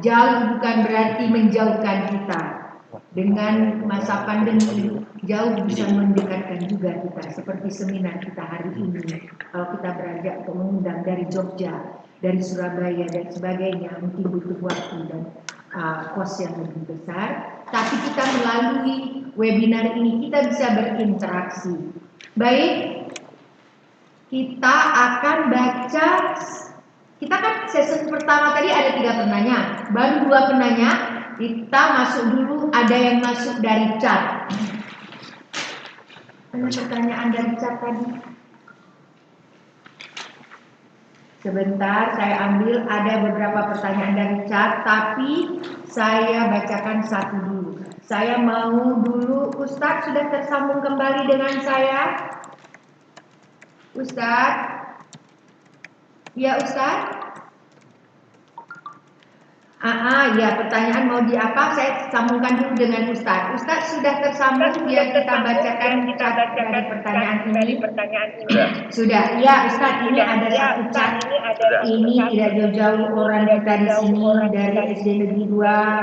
Jauh bukan berarti menjauhkan kita. Dengan masa pandemi, jauh bisa mendekatkan juga kita. Seperti seminar kita hari ini. Kalau kita beranjak untuk mengundang dari Jogja, dari Surabaya, dan sebagainya, mungkin butuh waktu dan kos yang lebih besar. Tapi kita melalui webinar ini, kita bisa berinteraksi. Baik, kita akan baca. Kita kan sesi pertama tadi ada 3 penanya, baru 2 penanya. Kita masuk dulu, ada yang masuk dari chat. Ada pertanyaan dari chat tadi. Sebentar, saya ambil, ada beberapa pertanyaan dari chat, tapi saya bacakan satu dulu. Saya mau dulu, Ustadz sudah tersambung kembali dengan saya? Ustadz? Ya Ustadz? Ya, pertanyaan mau di apa? Saya sambungkan dulu dengan Ustadz. Ustadz sudah tersambung, biar kita bacakan chat dari pertanyaan ini. Sudah, ya Ustadz, ini ada satu chat. Ini tidak jauh-jauh orang kita di sini dari SD Negeri 2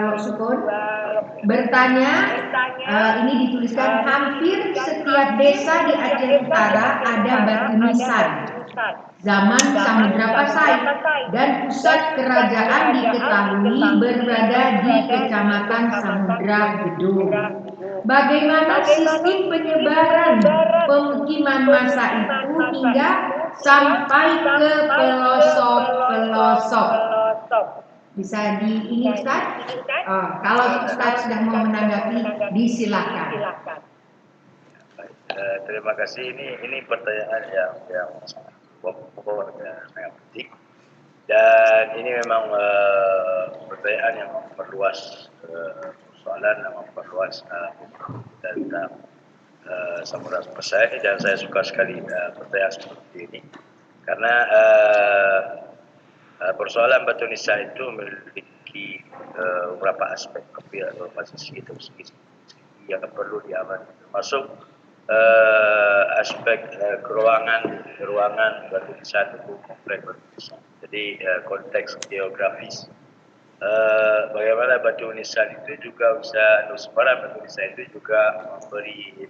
Lok Sukun. Bertanya, ini dituliskan hampir setiap desa di Aceh Utara ada batu nisan zaman Samudra Pasai, dan pusat kerajaan diketahui berada di Kecamatan Samudra Gedung. Bagaimana sistem penyebaran pemukiman masa itu hingga sampai ke pelosok-pelosok? Bisa ini Ustaz? Kalau Ustaz sudah mau menanggapi, disilakan. Terima kasih. Ini pertanyaan yang pokok dan sangat penting. Dan ini memang pertanyaan yang memperluas persoalan dan memperluas tentang Samudra Pasai, dan saya suka sekali pertanyaan seperti ini karena persoalan batu nisan itu memiliki beberapa aspek beberapa sisi yang perlu diamati, termasuk aspek ruangan batu nisan itu kompleks batu nisan. Jadi konteks geografis, bagaimana batu nisan itu juga bisa, sebaran batu nisan itu juga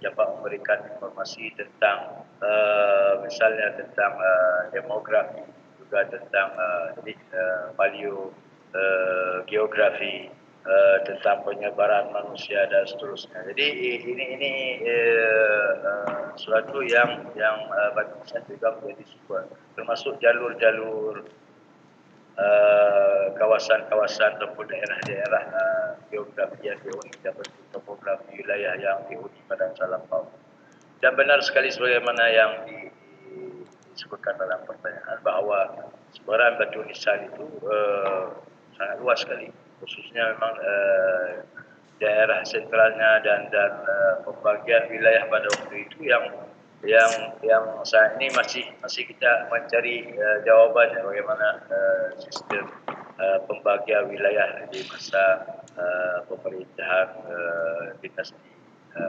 dapat memberikan informasi tentang misalnya tentang demografi, juga tentang paleo geografi, tentang penyebaran manusia dan seterusnya. Jadi ini suatu yang batu nisan juga menjadi sebuah, termasuk jalur-jalur kawasan-kawasan ataupun daerah-daerah geografi yang dihuni dan topografi wilayah yang dihuni pada masa lampau. Dan benar sekali sebagaimana yang disebutkan dalam pertanyaan bahawa sebaran batu nisan itu sangat luas sekali, khususnya memang daerah sentralnya dan pembagian wilayah pada waktu itu yang saat ini masih kita mencari jawabannya bagaimana sistem pembagian wilayah di masa pemerintahan dinasti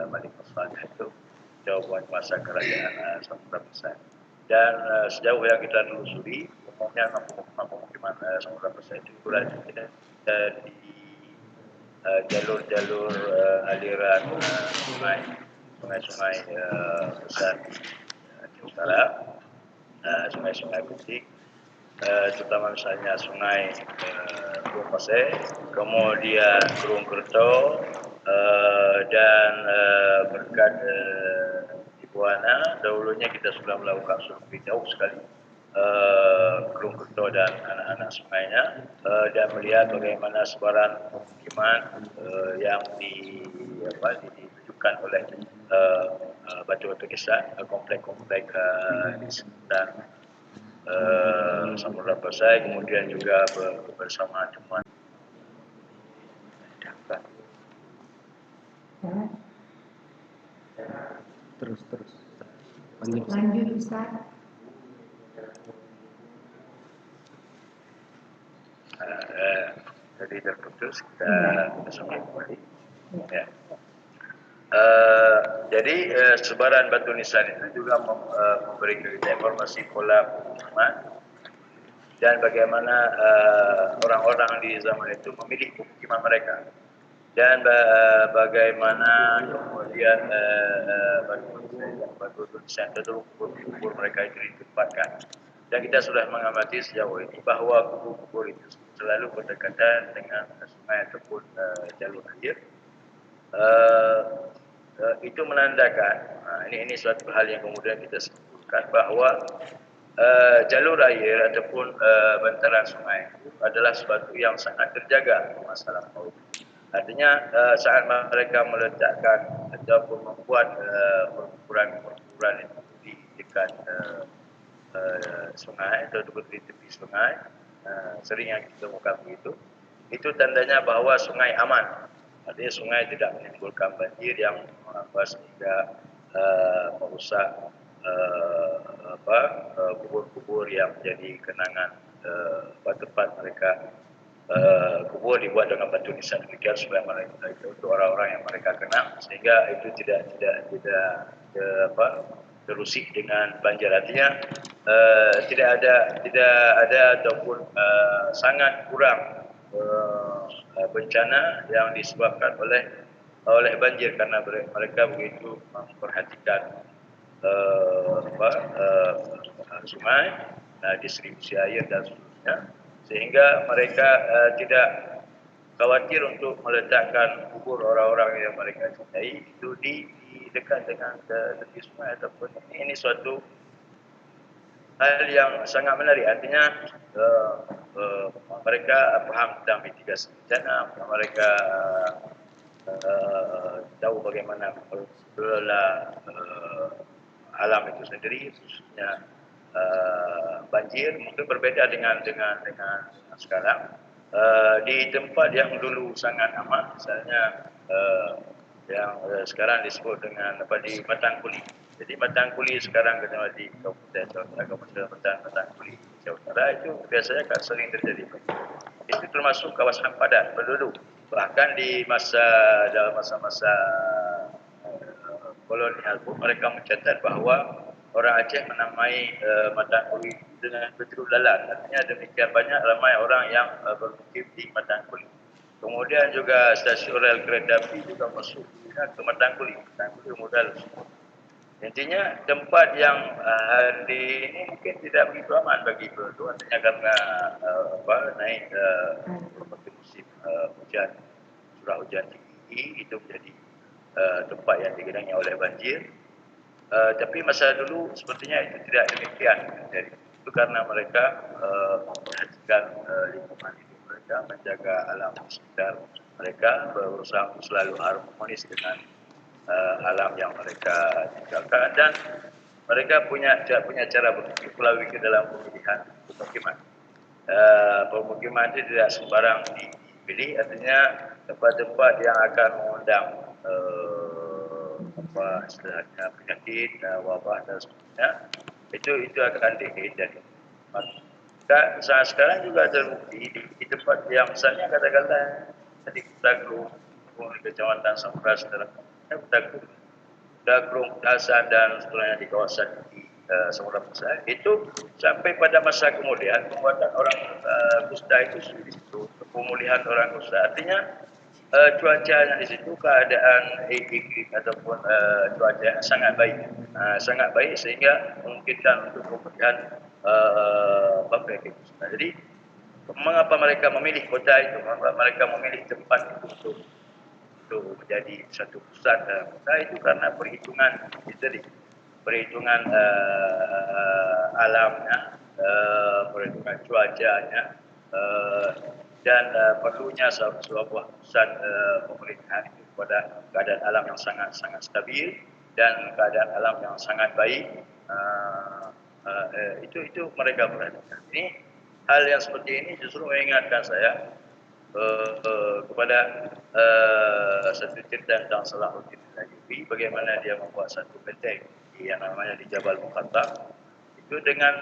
Malik Saleh itu, jawaban masa kerajaan Samudra Pasai. Dan sejauh yang kita telusuri, umumnya pemukiman Samudra Pasai itu berada di jalur-jalur aliran sungai-sungai besar di utara, sungai-sungai kecil, terutama misalnya sungai Gunung Pasir, kemudian Gunung Kerto, dan berkat Ibuana, dahulunya kita sudah melakukan survei jauh sekali Gunung Kerto dan anak-anak sungainya, dan melihat bagaimana sebaran pemukiman yang ditunjukkan oleh batu-batu kisah, komplek-komplek di sekitar Samudra Pasai, kemudian juga bersama teman. Terus. Lanjut Ustaz. Jadi terputus, kita sambung kembali. Ya. Jadi sebaran batu nisan itu juga memberi kita informasi pola pemukiman dan bagaimana orang-orang di zaman itu memilih pemukiman mereka, dan bagaimana kemudian batu tulisan itu kubur mereka itu ditempatkan. Dan kita sudah mengamati sejauh ini bahwa kubur-kubur itu selalu berdekatan dengan sungai ataupun jalur air. Itu menandakan ini suatu hal yang kemudian kita sebutkan bahwa jalur air ataupun bantaran sungai itu adalah sesuatu yang sangat terjaga masalah maut. Artinya saat mereka meletakkan ataupun membuat perkumpulan itu di dekat sungai atau di tepi sungai, sering yang kita temukan begitu, itu tandanya bahwa sungai aman. Artinya sungai tidak menimbulkan banjir yang sehingga merusak kubur-kubur yang menjadi kenangan tempat mereka kubur dibuat dengan batu nisan demikian supaya mereka untuk orang-orang yang mereka kenal, sehingga itu tidak terusik dengan banjir. Artinya tidak ada ataupun sangat kurang bencana yang disebabkan oleh banjir karena mereka begitu memperhatikan sungai, distribusi air dan seterusnya, sehingga mereka tidak khawatir untuk meletakkan kubur orang-orang yang mereka cintai itu di dekat dengan tepi sungai ataupun ini suatu hal yang sangat menarik. Artinya mereka paham tentang mitigasi bencana, mereka tahu bagaimana mengelola alam itu sendiri, khususnya banjir. Mungkin berbeda dengan sekarang. Di tempat yang dulu sangat aman, misalnya yang sekarang disebut dengan di Matangkuli. Jadi Matangkuli sekarang kita di Kabupaten Matangkuli Jawa Utara itu biasanya kan sering terjadi. Itu termasuk kawasan padat penduduk. Bahkan di dalam masa-masa kolonial pun mereka mencatat bahwa orang Aceh menamai Matangkuli dengan betul lalat. Artinya demikian banyak ramai orang yang bermukim di Matangkuli. Kemudian juga stasiun rel kereta api juga masuk ke Matangkuli. Matangkuli modal. Intinya tempat yang hari ini mungkin tidak begitu aman bagi penduduk, artinya karena naik berbagai musim hujan, curah hujan tinggi, itu menjadi tempat yang digenangi oleh banjir. Tapi masa dulu sepertinya itu tidak demikian. Jadi itu karena mereka memperhatikan lingkungan hidup mereka, menjaga alam sekitar mereka, berusaha selalu harmonis dengan alam yang mereka tinggalkan, dan mereka punya cara berpikir pula dalam pemilihan pemukiman. Pemukiman itu tidak sembarang dipilih, artinya tempat-tempat yang akan mengundang istilahnya penyakit, wabah dan sebagainya, itu akan dihindari. Saat sekarang juga terbukti di tempat yang misalnya katakanlah di Kutagrung, di Kecamatan Sampras, Dagrung, Petasan dan seterusnya di kawasan di Samudra Besar, itu sampai pada masa kemudian pembuatan orang kusta itu di situ, pemulihan orang kusta, artinya cuacanya di situ keadaan iklim ataupun cuaca yang sangat baik sehingga memungkinkan untuk pemulihan penyakit kusta. Jadi mengapa mereka memilih kota itu, mengapa mereka memilih tempat itu untuk menjadi satu pusat kota itu karena perhitungan alamnya, perhitungan cuacanya, dan perlunya sebuah pusat pemerintahan itu pada keadaan alam yang sangat stabil dan keadaan alam yang sangat baik. Itu mereka perhatikan. Ini hal yang seperti ini justru mengingatkan saya kepada satu cerita tentang Salahuddin Ayyubi, bagaimana dia membuat satu benteng yang namanya di Jabal Muqattam. Itu dengan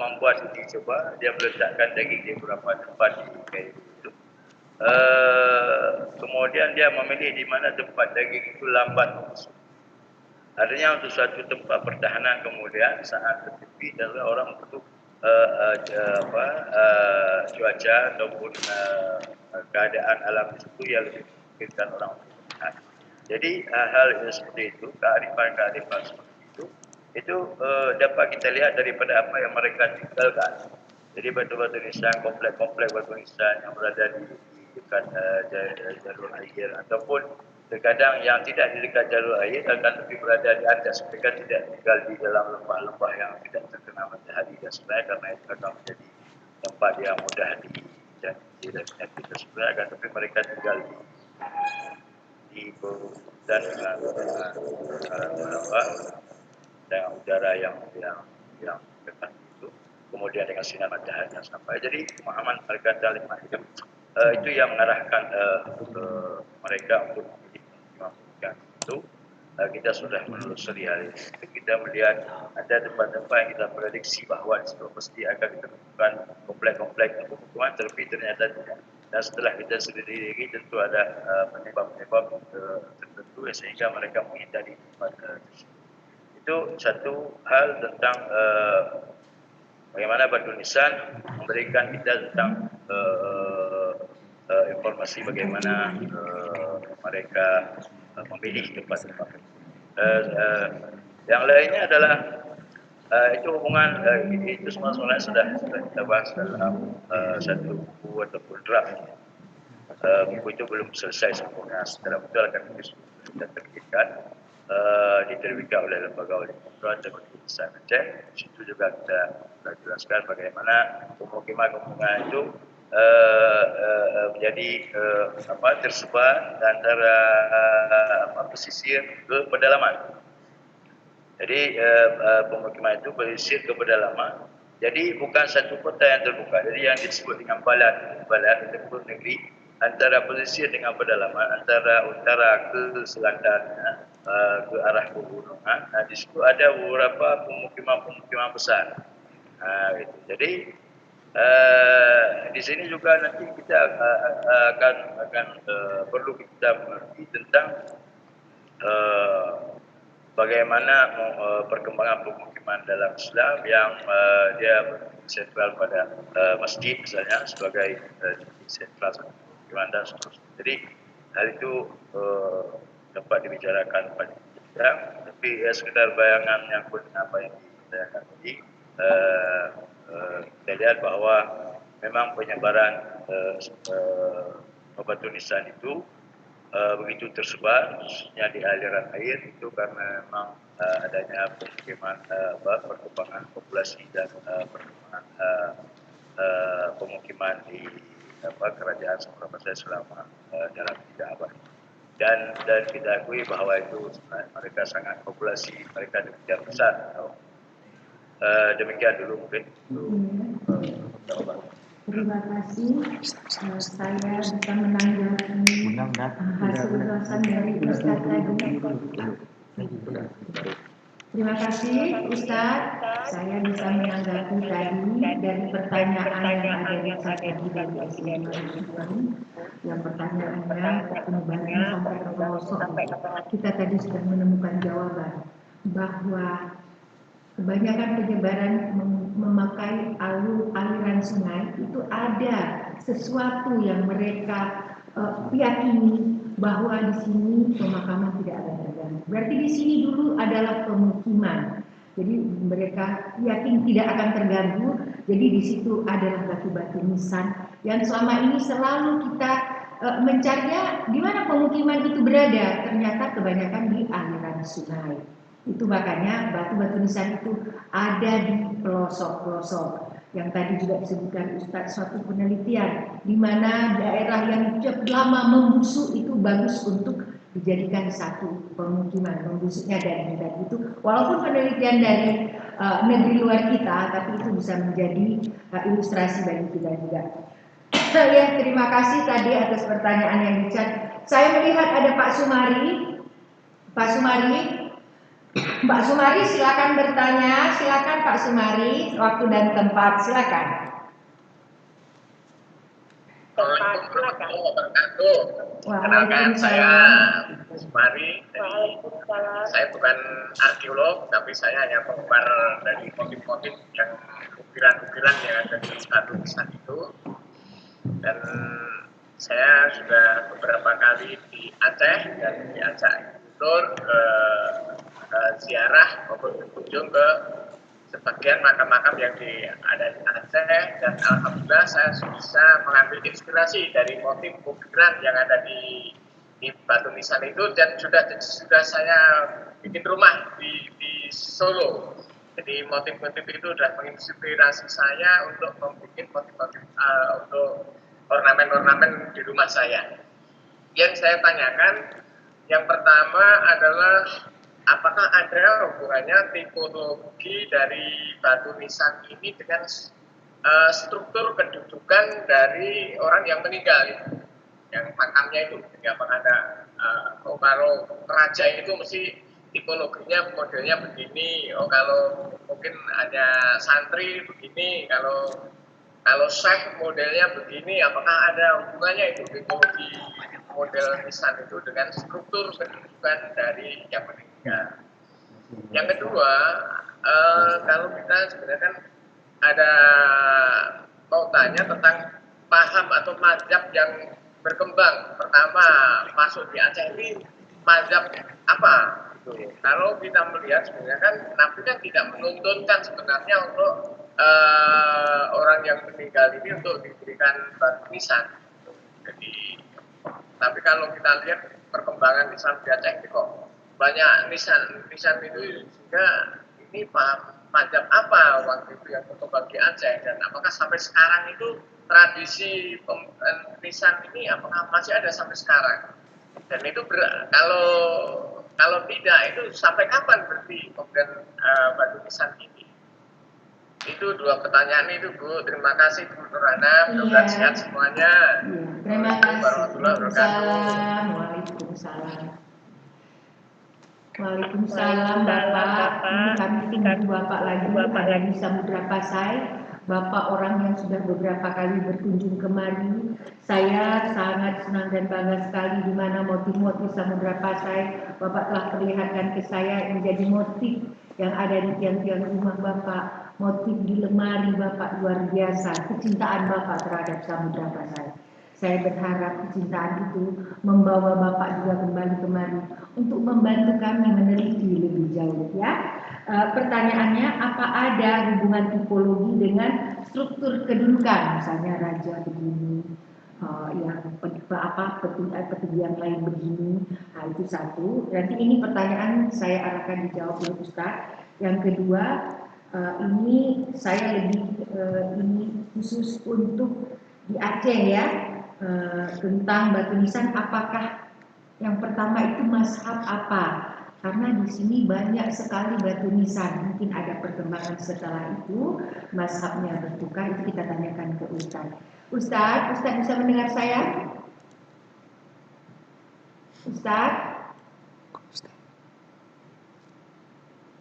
membuat uji coba, dia meletakkan daging di beberapa tempat di kayu itu. Kemudian dia memilih di mana tempat daging itu lambat membusuk. Artinya untuk suatu tempat pertahanan kemudian saat tertepi adalah orang untuk cuaca ataupun keadaan alam di situ yang lebih memungkinkan orang untuk melihat. Jadi hal yang seperti itu, kearifan seperti itu dapat kita lihat daripada apa yang mereka tinggalkan. Jadi batu-batu nisan, komplek-komplek batu nisan yang berada di dekat jalur air ataupun terkadang yang tidak di dekat jalur air akan lebih berada di atas. Mereka tidak tinggal di dalam lembah-lembah yang tidak terkena matahari dan sebagainya, karena itu akan menjadi tempat yang mudah dijangkiti dan penyakit tersebut. Tapi mereka tinggal di dan dengan udara yang dekat itu, kemudian dengan sinar matahari yang sampai. Jadi pemahaman mereka dalam hidup itu yang mengarahkan mereka untuk memilih pemukiman itu. Kita sudah menelusuri hal ini. Kita melihat ada tempat-tempat yang kita prediksi bahawa di situ pasti akan ditemukan komplek-komplek pemukiman, tapi ternyata tidak. Dan setelah kita selidiki tentu ada penyebab-penyebab tertentu sehingga mereka menghindari tempat tersebut. Itu satu hal tentang bagaimana batu nisan memberikan kita tentang informasi bagaimana mereka memilih tempat-tempat. Yang lainnya adalah itu hubungan itu semua sebenarnya sudah kita bahas dalam satu buku ataupun draft. Buku itu belum selesai sempurna secara betul, akan kita terbitkan, diterbitkan oleh lembaga Universitas seperti di Aceh. Di situ juga kita jelaskan bagaimana pemukiman-pemukiman itu menjadi tersebar antara pesisir ke pedalaman. Jadi pemukiman itu pesisir ke pedalaman. Jadi bukan satu kota yang terbuka. Jadi yang disebut dengan balad ataupun negeri, antara pesisir dengan pedalaman, antara utara ke selatan, ke arah pegunungan. Di situ ada beberapa pemukiman besar. Gitu. Jadi di sini juga nanti kita akan perlu kita mengerti tentang bagaimana perkembangan pemukiman dalam Islam yang dia sentral pada masjid misalnya sebagai sentral pemukiman dan seterusnya. Jadi hal itu dapat dibicarakan pada kita, tapi sekedar bayangan yang apa yang ditanyakan tadi. Kita lihat bahawa memang penyebaran batu nisan itu begitu tersebar, khususnya di aliran air itu karena memang adanya perkembangan populasi dan perkembangan pemukiman di kerajaan Sumatera Barat selama dalam 3 abad. Dan kita akui bahawa itu mereka sangat populasi mereka demikian besar. Demikian dulu mungkin. Terima kasih. Saya bisa menanggapi hasil ulasan dari Ustaz tadi. Terima kasih Ustaz. Saya bisa menanggapi tadi dari pertanyaan yang ada di chat dari SMA yang pertanyaannya penyebaran sampai ke pelosok. Kita tadi sudah menemukan jawaban bahwa kebanyakan penyebaran memakai aliran sungai itu ada sesuatu yang mereka yakini bahwa di sini pemakaman tidak akan terganggu. Berarti di sini dulu adalah pemukiman. Jadi mereka yakin tidak akan terganggu. Jadi di situ adalah batu-batu nisan yang selama ini selalu kita mencarinya di mana pemukiman itu berada. Ternyata kebanyakan di aliran sungai. Itu makanya batu-batu nisan itu ada di pelosok-pelosok. Yang tadi juga disebutkan Ustadz suatu penelitian di mana daerah yang lama membusuk itu bagus untuk dijadikan satu pemukiman. Membusuknya dari itu, walaupun penelitian dari negeri luar kita, tapi itu bisa menjadi ilustrasi bagi kita juga. Ya, terima kasih tadi atas pertanyaan yang di-chat. Saya melihat ada Pak Sumari. Mbak Sumari silakan bertanya. Silakan Pak Sumari, waktu dan tempat silakan. Kenalkan, saya Sumari. Saya bukan arkeolog, tapi saya hanya penggemar dari motif-motif yang mungkin ukiran-ukiran yang ada di batu nisan itu. Dan saya sudah beberapa kali di Aceh dan diajak tur ke ziarah maupun berkunjung ke sebagian makam-makam yang ada di Aceh, dan alhamdulillah saya bisa mengambil inspirasi dari motif ukiran yang ada di batu nisan itu, dan sudah saya bikin rumah di Solo. Jadi motif-motif itu sudah menginspirasi saya untuk membuat motif-motif untuk ornamen-ornamen di rumah saya. Yang saya tanyakan, yang pertama adalah apakah ada hubungannya tipologi dari batu nisan ini dengan struktur kedudukan dari orang yang meninggal, yang makamnya itu. Jadi apakah ada kalau raja itu mesti tipologinya modelnya begini, kalau mungkin hanya santri begini, kalau syekh modelnya begini, apakah ada hubungannya itu tipologi model nisan itu dengan struktur kedudukan dari yang meninggal. Yang kedua, kalau kita sebenarnya kan ada mau tanya tentang paham atau mazhab yang berkembang. Pertama, masuk di Aceh ini mazhab apa? Kalau kita melihat sebenarnya kan Nabi kan tidak menuntunkan sebenarnya untuk orang yang meninggal ini untuk diberikan batu nisan. Jadi, tapi kalau kita lihat perkembangan nisan di Aceh ini kok banyak nisan itu, sehingga ini mazhab apa waktu itu yang berkembang di Aceh, dan apakah sampai sekarang itu tradisi nisan ini apakah masih ada sampai sekarang? Dan itu kalau tidak, itu sampai kapan berarti kemudian batu nisan ini? Itu dua pertanyaan itu, Bu. Terima kasih, Bu Nurhana. Mudah-mudahan sehat semuanya. Terima kasih. Waalaikumsalam. Waalaikumsalam. Waalaikumsalam Bapak. Ini kami tunggu Bapak lagi ada di Samudra Pasai. Bapak orang yang sudah beberapa kali berkunjung kemari. Saya sangat senang dan bangga sekali di mana motif-motif Samudra Pasai Bapak telah perlihatkan ke saya menjadi motif yang ada di tiang-tiang rumah Bapak, motif di lemari Bapak luar biasa, kecintaan Bapak terhadap Samudra Pasai. Saya berharap kecintaan itu membawa Bapak juga kembali kemari untuk membantu kami meneliti lebih jauh, ya. Pertanyaannya, apa ada hubungan tipologi dengan struktur kedudukan, misalnya raja begini, yang petinggi yang lain begini. Nah, itu satu. Nanti ini pertanyaan saya arahkan dijawab oleh Ustaz. Yang kedua, ini saya lebih ini khusus untuk di Aceh, ya. Tentang batu nisan, apakah yang pertama itu mazhab apa? Karena di sini banyak sekali batu nisan, mungkin ada perkembangan setelah itu, mazhabnya bertukar, itu kita tanyakan ke Ustaz. Ustaz bisa mendengar saya? Ustaz,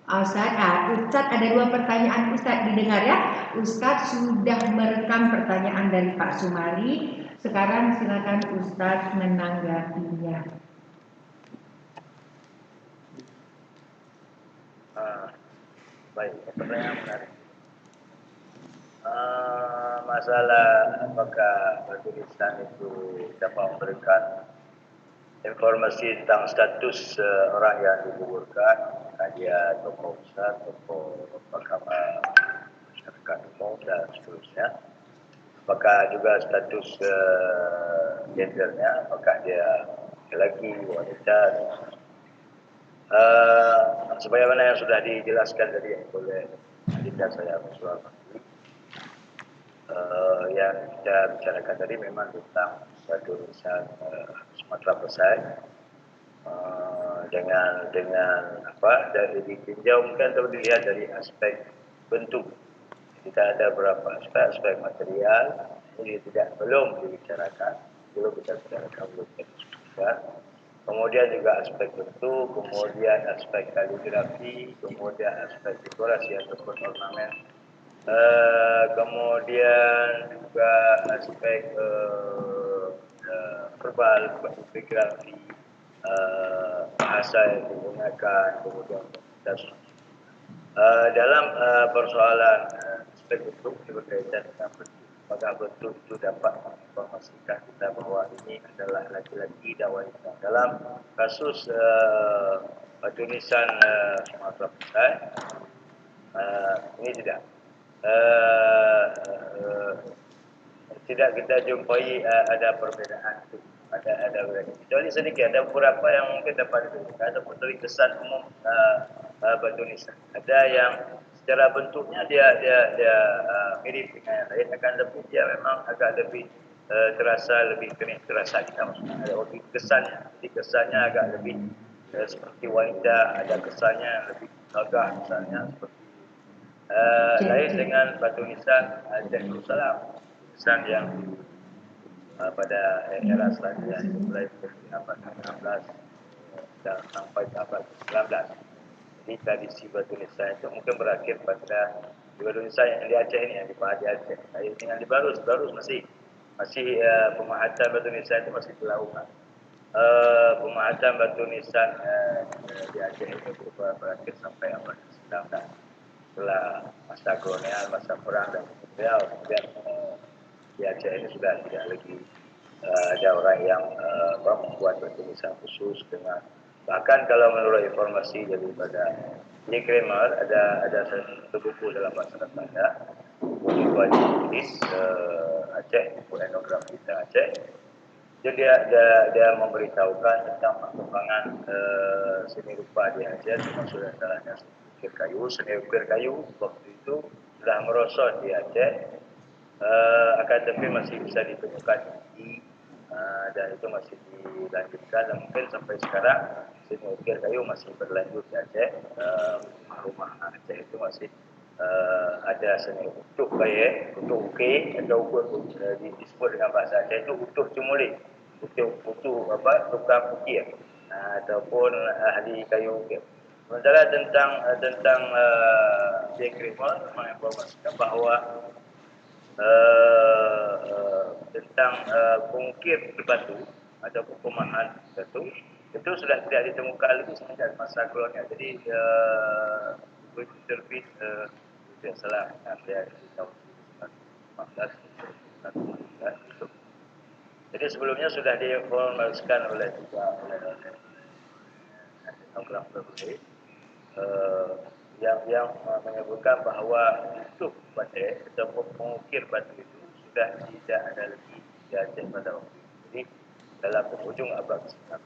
Ustaz ada dua pertanyaan Ustaz didengar, ya. Ustaz sudah merekam pertanyaan dari Pak Sumari. Sekarang silakan Ustaz menanggapinya. Baik, pertanyaan menarik. Masalah apakah batu nisan itu dapat memberikan informasi tentang status orang yang dikuburkan, dia tokoh besar, tokoh mahkamah masyarakat umum dan seterusnya. Apakah juga status gendernya, apakah dia lelaki, wanita, sebagaimana yang sudah dijelaskan tadi oleh adinda saya Muswar, yang kita bicarakan tadi memang tentang batu nisan Sumatera Pasai, dengan apa, dari ditinjau mungkin kalau dilihat dari aspek bentuk, kita ada beberapa aspek material ini belum dibicarakan, belum didiskusikan. Kemudian juga aspek bentuk, kemudian aspek kaligrafi, kemudian aspek dekorasi ataupun ornamen, kemudian juga aspek verbal, kaligrafi, bahasa yang digunakan, kemudian dalam persoalan aspek bentuk ini berkaitan dengan bentuk. Apakah bentuk itu dapat menginformasikan kita bahwa ini adalah laki-laki dan wanita. Dalam kasus batu nisan Sumatera Pusat, ini tidak. Tidak kita jumpai ada perbezaan itu. Ada kecuali sedikit, ada beberapa yang mungkin dapat ditemukan ataupun dari kesan umum batu nisan. Ada yang secara bentuknya dia mirip dengan yang lain, akan lebih dia memang agak lebih terasa lebih kening terasa kita maksudnya. Ada lebih kesannya, jadi kesannya agak lebih seperti wanita, ada kesannya lebih gagah misalnya seperti lain dengan batu nisan Cek Darussalam, nisan yang pada era selanjutnya mulai dari abad ke-16 dan sampai abad ke-19. Jadi tradisi batu nisan itu mungkin berakhir pada batu nisan yang di Aceh ini, yang di Aceh. Yang di Barus masih pemahatan batu nisan itu masih dilakukan. Pemahatan batu nisan di Aceh itu berakhir sampai abad ke-19. Setelah masa kolonial, masa perang dan kemudian di Aceh ini sudah tidak lagi ada orang yang membuat batu nisan khusus dengan, bahkan kalau menurut informasi daripada Lee Kramer, ada satu buku dalam bahasa Belanda, buku Tulis Aceh, buku etnografi Aceh. Jadi dia memberitahukan tentang perkembangan seni rupa di Aceh, termasuk antaranya seni ukir kayu waktu itu sudah merosot di Aceh, akan tetapi masih bisa ditemukan dan itu masih dilanjutkan dan mungkin sampai sekarang seni ukir kayu masih berlanjut di Aceh. Rumah Aceh itu masih ada seni utuh kayu, utuh ukir atau disebut dengan bahasa Aceh itu utuh cumuli, utuh tukang ukir ataupun ahli kayu ukir. Sementara tentang Jack Rimmel menginformasikan bahawa tentang pengukir batu ataupun pemahat batu itu sudah tidak ditemukan lagi semenjak masa kolonial. Jadi itu terbit tidak salah saya di tahun 1914. Jadi sebelumnya sudah diinformasikan oleh etnografer yang menyebutkan bahawa untuk batu ataupun mengukir batu itu sudah tidak ada lagi di Aceh pada waktu itu. Jadi dalam penghujung abad ke-19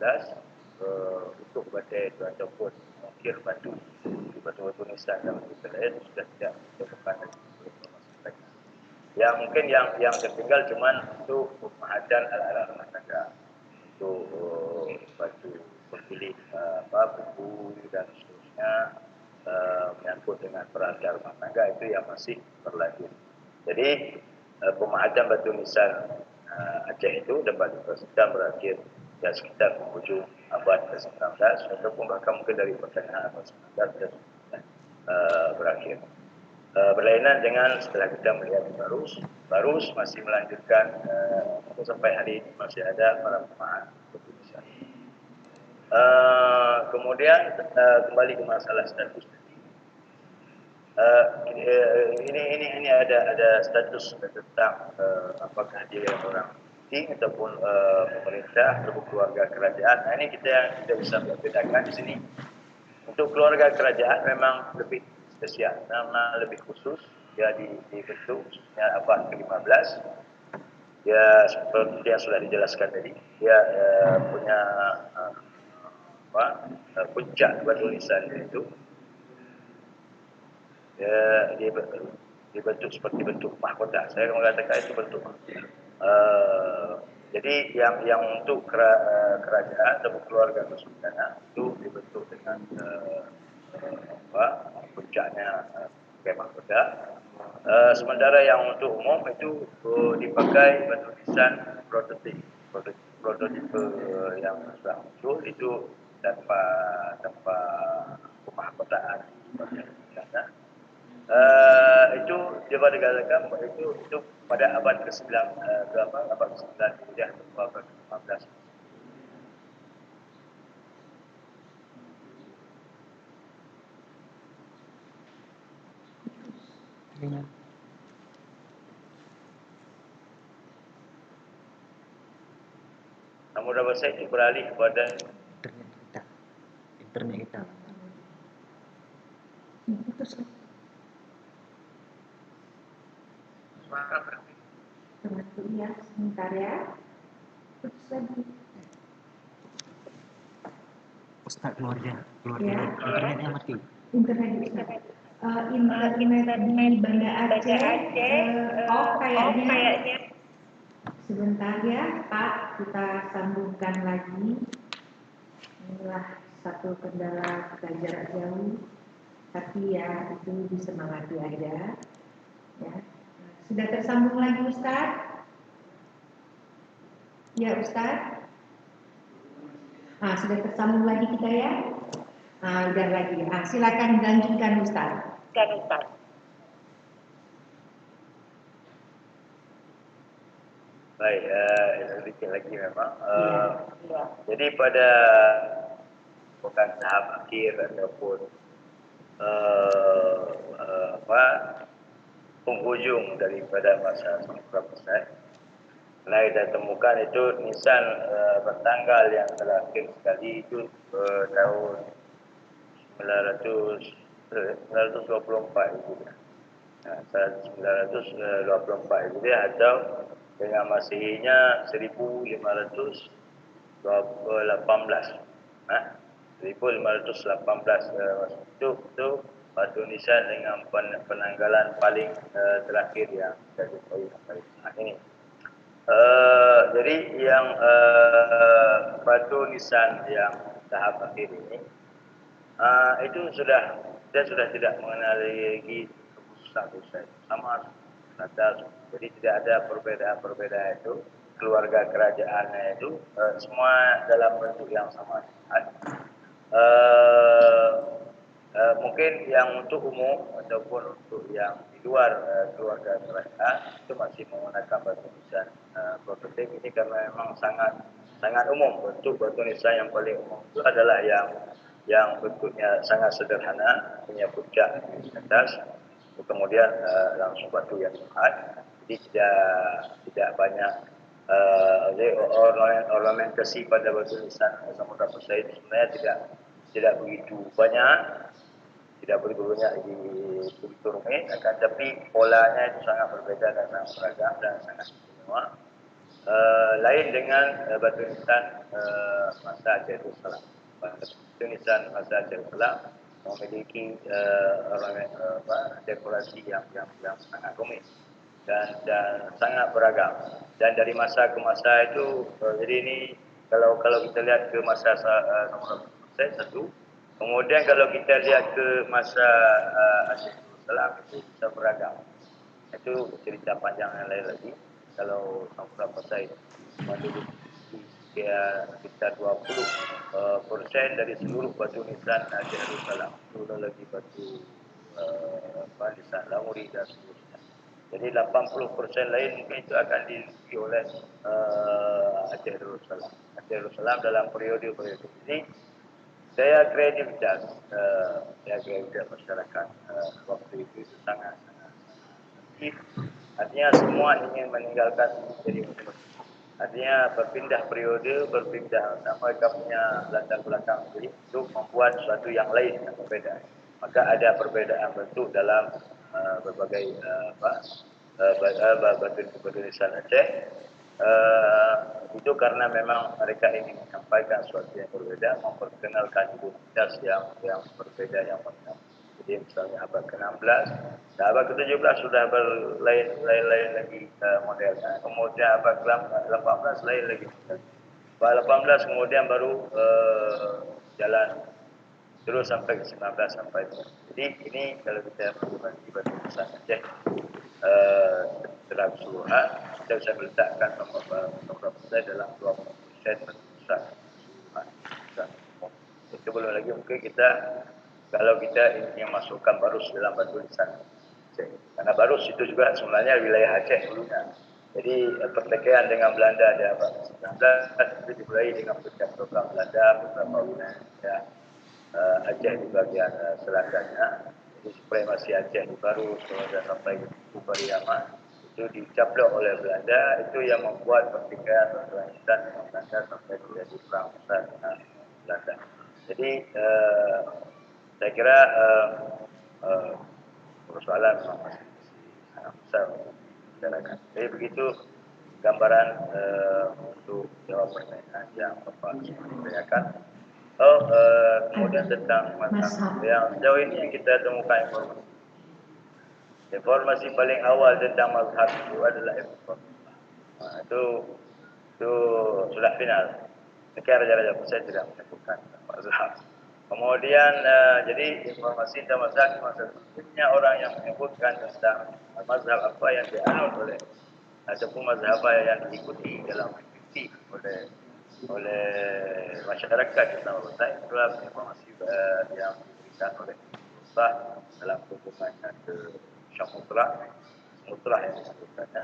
untuk batu itu ataupun mengukir batu di batu-batu nisan dan batu lain sudah tidak ditemukan lagi. Yang mungkin yang tertinggal cuman untuk pemahatan ala-ala rumah tangga, untuk batu pemilih buku dan seterusnya, menyangkut dengan peralatan rumah tangga itu yang masih berlanjut. Jadi pemahatan batu nisan Aceh itu dapat dipastikan berakhir ya sekitar penghujung abad ke-19 ataupun bahkan mungkin dari pertengahan abad ke-19 dan berakhir. Berlainan dengan setelah kita melihat Barus masih melanjutkan sampai hari ini masih ada para pemahat batu nisan. Kemudian kembali ke masalah status tadi. Ini ada status tentang apakah dia orang penting ataupun pemerintah ataupun keluarga kerajaan. Nah, ini kita bisa bedakan di sini. Untuk keluarga kerajaan memang lebih spesial, nama lebih khusus. Dia dibentuk khususnya abad ke-15. Dia seperti yang sudah dijelaskan tadi, dia punya puncak batu nisan itu dibentuk seperti bentuk mahkota. Saya mengatakan itu bentuk mahkota. Jadi yang untuk kerajaan atau keluarga kesultanan itu dibentuk dengan puncaknya pakai mahkota. Sementara yang untuk umum itu dipakai batu nisan prototipe yang sudah muncul itu tanpa pemahkotaan itu dapat dikatakan itu pada abad ke-9 abad ke-9 kemudian abad ke-15. Samudra Besar itu beralih kepada internet kita. Suara berhenti. Termasuk ya, sebentar ya. Putus lagi. Ustaz keluar Ya. internetnya mati. Internet di Banda Aceh off kayaknya. Sebentar ya Pak, kita sambungkan lagi. Inilah satu kendala kita jarak jauh, tapi ya itu disemangati aja. Ya. Sudah tersambung lagi Ustaz? Ya Ustaz? Sudah tersambung lagi kita ya? Udah lagi. Silakan dilanjutkan Ustaz. baik, sedikit lagi memang. Jadi pada bukan tahap akhir ataupun penghujung daripada masa Samudra Besar, mulai dah temukan itu nisan bertanggal yang terakhir sekali itu tahun 1924 itu. 1924 itu dia, atau dengan Masihinya 1518. 1518 itu batu nisan dengan penanggalan paling terakhir yang kita jumpai sampai saat ini. Jadi yang batu nisan yang tahap akhir ini itu dia sudah tidak mengenali lagi kekhususan sama atas. Jadi tidak ada perbedaan itu. Keluarga kerajaannya itu semua dalam bentuk yang sama. Mungkin yang untuk umum ataupun untuk yang di luar keluarga kerajaan itu masih menggunakan batu nisan prototik ini, karena memang sangat umum. Bentuk batu nisan yang paling umum itu adalah yang bentuknya sangat sederhana, punya puncak di atas, kemudian langsung batu yang pahat. Jadi tidak banyak ornamentasi pada batu nisan Samudra Besar itu sebenarnya tidak begitu banyak, tidak begitu banyak di begitu rumit, akan tapi polanya itu sangat berbeza dan sangat beragam dan sangat istimewa. Lain dengan batu nisan masa Aceh Darussalam. Batu nisan masa Aceh Darussalam memiliki dekorasi yang sangat rumit dan sangat beragam, dan dari masa ke masa itu jadi ini kalau kita lihat ke masa Samudra Besar satu, kemudian kalau kita lihat ke masa Aceh Darussalam itu bisa beragam. Itu cerita panjang yang lain lagi. Kalau Samudra Besar itu memiliki sekitar 20% dari seluruh batu nisan Aceh Darussalam. Itu lagi batu nisan Lamuri dan seterusnya. Jadi 80% lain mungkin itu akan diisi oleh Aceh Darussalam. Aceh Darussalam dalam periode ini daya kreativitas masyarakat waktu itu sangat aktif. Artinya semua ingin meninggalkan jadi muslim. Artinya berpindah periode, mereka punya latar belakang untuk membuat sesuatu yang lain yang berbeda. Maka ada perbedaan bentuk dalam berbagai batu nisan Aceh. Itu karena memang mereka ingin menyampaikan sesuatu yang berbeda, memperkenalkan identitas yang berbeda yang macam. Jadi misalnya abad ke-16, abad ke-17 sudah berlain lagi modelnya. Kemudian abad ke-18 lain lagi. Abad 18 kemudian baru jalan terus sampai ke 19 sampai. Jadi ini kalau kita berbagi batu nisan Aceh secara keseluruhan, kita bisa meletakkan Samudra Besar dalam 20% besar. Itu belum lagi mungkin kalau kita ingin masukkan Barus dalam batu nisan Aceh. Karena Barus itu juga sebenarnya wilayah Aceh dulunya. Jadi pertikaian dengan Belanda di abad 19 itu dimulai dengan program Belanda, beberapa wilayah Aceh di bagian selatannya. Jadi supremasi Aceh di Barus, kemudian sampai ke Pariaman, itu dicaplok oleh Belanda, itu yang membuat pertikaian berkelanjutan dengan Belanda sampai terjadi perang besar dengan Belanda. Jadi saya kira persoalan masih sangat besar untuk masyarakat. Jadi begitu gambaran untuk jawab pertanyaan yang Bapak tanyakan. Kemudian tentang mazhab yang sejauh ini yang kita temukan informasi paling awal tentang mazhab itu adalah Ibnu Qutbah. Itu sudah final. Sekian raja-raja saya tidak menyebutkan mazhab. Kemudian jadi informasi tentang mazhab maksudnya orang yang menyebutkan tentang mazhab apa yang dianut oleh ataupun mazhab apa yang diikuti dalam fikih oleh masyarakat di Tanah Besar, itulah informasi yang diberikan oleh Rasulullah dalam hubungannya ke Syamutlah yang disebutkannya,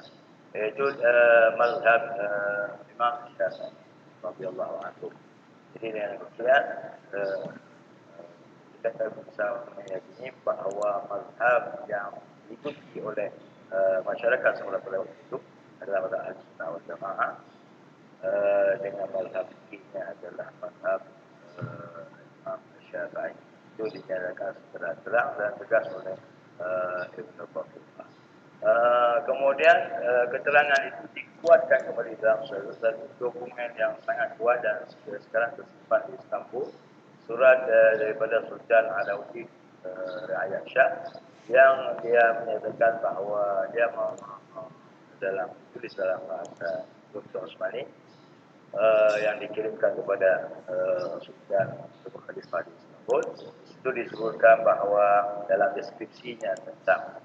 yaitu mazhab Imam Syafi'i radhiyallahu anhu. Jadi dengan demikian kita bisa meyakini bahawa mazhab yang diikuti oleh masyarakat semula pada waktu itu adalah mazhab Ahlussunnah wal Jamaah, dengan mazhab fikihnya adalah mazhab Imam Syafi'i. Itu dinyatakan secara terang dan tegas oleh Ibnu Qutbah. Kemudian keterangan itu dikuatkan kembali dalam satu dokumen yang sangat kuat dan sekarang tersimpan di Istanbul, surat daripada Sultan Alauddin Rakyat Shah, yang dia menyatakan bahawa dia dalam tulis dalam bahasa Dr. Osmani yang dikirimkan kepada Sultan Khalifah di Istanbul. Itu disebutkan bahawa dalam deskripsinya tentang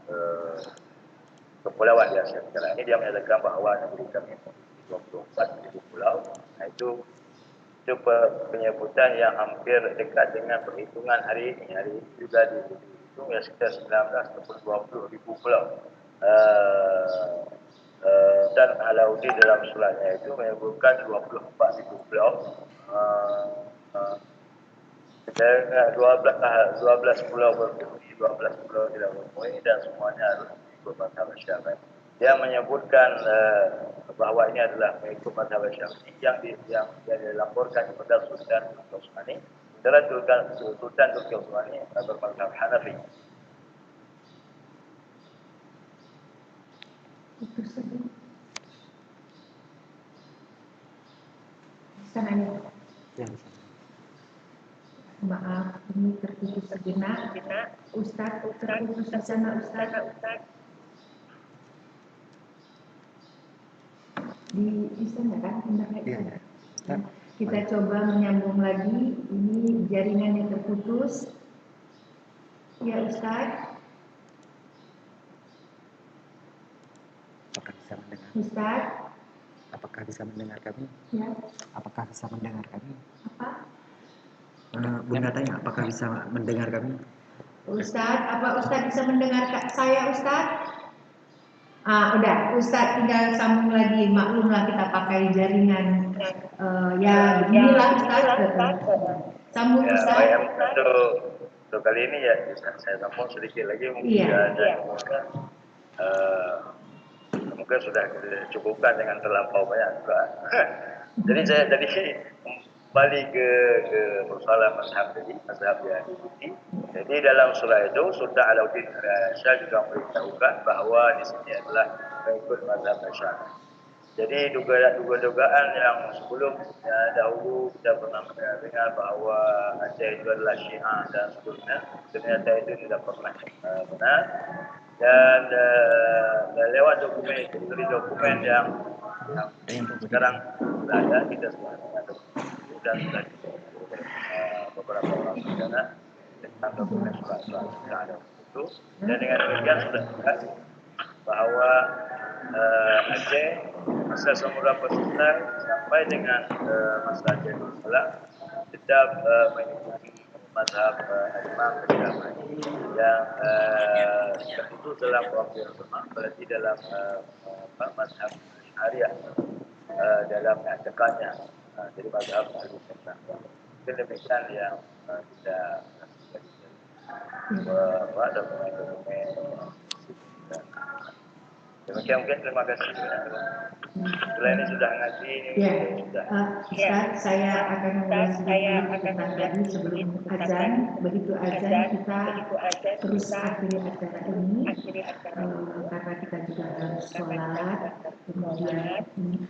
kepulauan di Asia Tenggara ini, dia menyatakan bahawa negeri kami memiliki 24,000 pulau. Nah, itu penyebutan yang hampir dekat dengan perhitungan hari ini. Hari ini juga dihitung ya sekitar 19 ataupun 20,000 pulau. Dan Alauddin dalam suratnya itu menyebutkan 24,000 pulau. Dengan 12 pulau berpenghuni, 12 pulau tidak berpenghuni, dan semuanya harus mengikut mazhab Syafi'i. Dia menyebutkan bahawa ini adalah mengikut mazhab Syafi'i yang dilaporkan kepada Sultan Turki Utsmani. Sementara Sultan Turki Utsmani bermazhab Hanafi. Maaf, ini terputus sejenak. Ustaz, terputus di sana, Ustaz. Di sana kan, internet. Ya. Kita coba menyambung lagi. Ini jaringannya terputus. Ya, Ustaz. Apakah bisa mendengar? Ustaz. Apakah bisa mendengar kami? Ya. Apakah bisa mendengar kami? Apa? Bunda tanya, apakah bisa mendengar kami? Ustaz, apa Ustaz bisa mendengar saya, Ustaz? Udah, Ustaz tinggal sambung lagi. Maklumlah kita pakai jaringan. Ya, beginilah Ustaz. Sambung ya, Ustaz. Untuk kali ini ya saya sambung sedikit lagi. Mungkin mungkin sudah dicukupkan dengan terlampau banyak juga. Jadi kembali ke persoalan mazhab tadi, mazhab yang diikuti. Jadi dalam surah itu Sultan Alauddin Shah juga memberitahukan bahawa di sini adalah mengikut mazhab Syafi'i. Jadi dugaan yang sebelumnya dahulu kita pernah mendengar bahawa Aceh itu adalah Syiah dan seterusnya, ternyata itu tidak pernah benar. Dan lewat dokumen itu, dari dokumen yang sekarang sudah ada, kita semua ada dan sudah beberapa orang bicara tentang dokumen surat-surat yang ada itu, dan dengan demikian sudah jelas bahawa Aceh masa Samudra Pasisir sampai dengan masa Aceh Darussalam tetap mengikuti mazhab Imam Syafi'i yang itu dalam waktu yang sama, berarti dalam mazhab Syariah dalam i'tiqadnya. Jadi mazhab Ahlussunnah. Itu demikian yang kita dokumen-dokumen Demikian mungkin, terima kasih. Setelah ini sudah ngaji, ini Ya, sudah. Ustaz, saya akan mengulas sedikit tentang tadi sebelum azan. Begitu azan kita terus akhiri acara ini, karena kita juga harus sholat, kemudian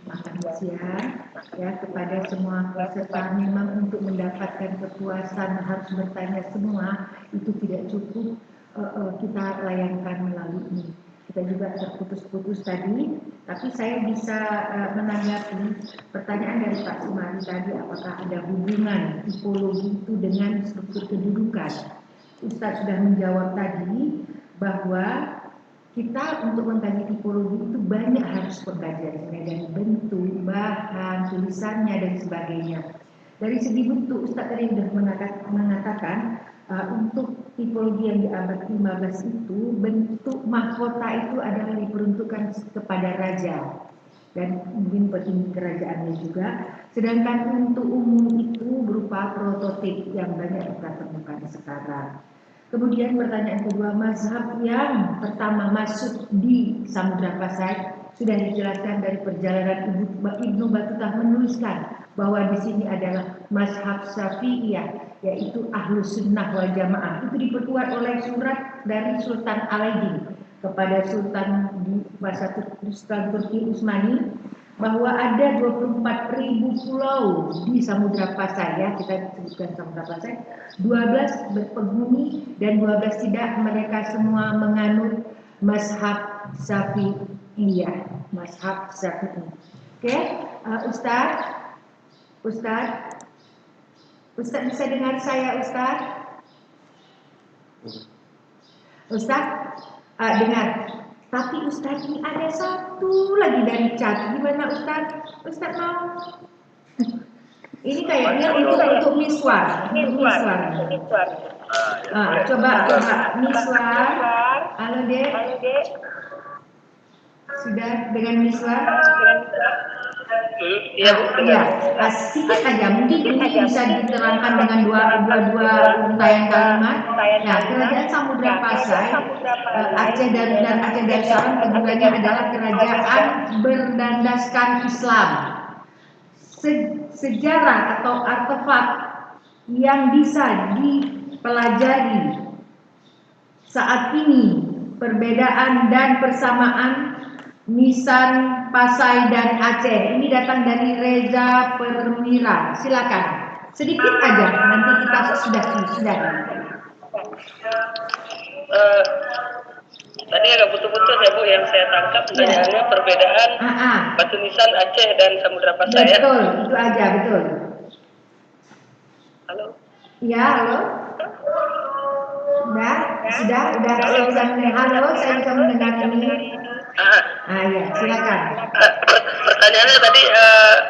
makan siang. Ya, kepada semua peserta memang untuk mendapatkan kepuasan harus bertanya semua itu tidak cukup. Kita layankan melalui ini. Kita juga terputus-putus tadi, tapi saya bisa menanggapi pertanyaan dari Pak Sumari tadi, apakah ada hubungan tipologi itu dengan struktur kedudukan. Ustaz sudah menjawab tadi bahwa kita untuk mengkaji tipologi itu banyak harus pengkajiannya, dari bentuk, bahan, tulisannya dan sebagainya. Dari segi bentuk, Ustaz tadi sudah mengatakan untuk tipologi yang di abad 15 itu bentuk mahkota itu adalah diperuntukkan kepada raja dan mungkin petinggi kerajaannya juga. Sedangkan untuk umum itu berupa prototip yang banyak kita temukan sekarang. Kemudian pertanyaan kedua, mazhab yang pertama masuk di Samudra Pasai sudah dijelaskan dari perjalanan Ibnu Battuta menuliskan bahwa di sini adalah mazhab Syafi'iyah, yaitu Ahlus Sunnah wal Jamaah. Itu diperkuat oleh surat dari Sultan Alaidin kepada Sultan di masa Sultan Turki Utsmani bahwa ada 24.000 pulau di Samudra Pasai, ya kita sebutkan Samudra Pasai, 12 berpenghuni dan 12 tidak. Mereka semua menganut mazhab Syafi'iyah, mazhab Syafi'i. Oke, Ustaz bisa dengar saya, Ustaz? Dengar. Tapi Ustaz ini ada satu lagi dari chat. Gimana Ustaz? Ustaz mau? Ini kayaknya untuk miswar. Coba miswar. Halo Dek. Sudah dengan miswar? Iya Bu. Ya, sedikit aja. Mungkin ini bisa diterangkan dengan dua untayan kalimat. Nah, kerajaan Samudra Pasai, Aceh Darussalam keduanya adalah kerajaan berdandaskan Islam. Sejarah atau artefak yang bisa dipelajari saat ini, perbedaan dan persamaan Nisan, Pasai dan Aceh. Ini datang dari Reza Perwira. Silakan. Sedikit aja. Nanti kita sudah. Tadi agak putus-putus ya Bu, yang saya tangkap pertanyaannya perbedaan Batu Nisan, Aceh dan Samudra Pasai. Betul, itu aja, betul. Halo. Ya, halo. Sudah saya bisa mendengar. Halo, saya bisa mendengar ini. Ya, silakan. Pertanyaannya tadi